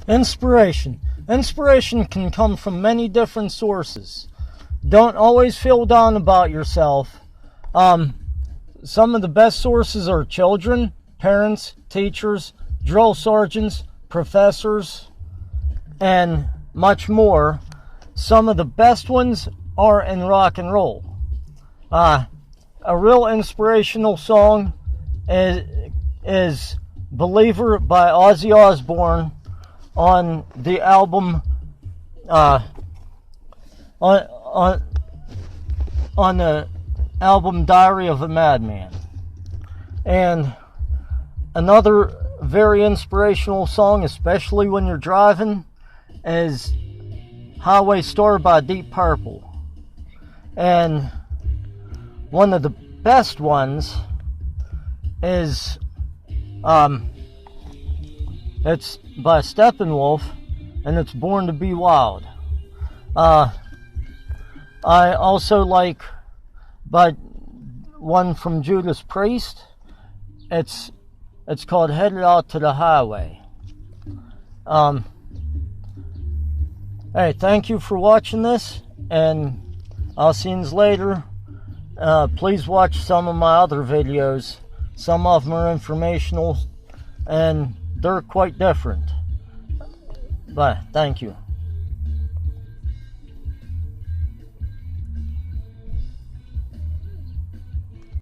Inspiration. Inspiration can come from many different sources. Don't always feel down about yourself. Some of the best sources are children, parents, teachers, drill sergeants, professors, and much more. Some of the best ones are in rock and roll. A real inspirational song is Believer by Ozzy Osbourne on the album on the album Diary of a Madman. And another very inspirational song, especially when you're driving, is Highway Star by Deep Purple. And one of the best ones is it's by Steppenwolf, and it's Born to Be Wild. I also like by one from Judas Priest. It's called Headed Out to the Highway. Hey, thank you for watching this, and I'll see you later. Please watch some of my other videos. Some of them are informational, and they're quite different. But thank you.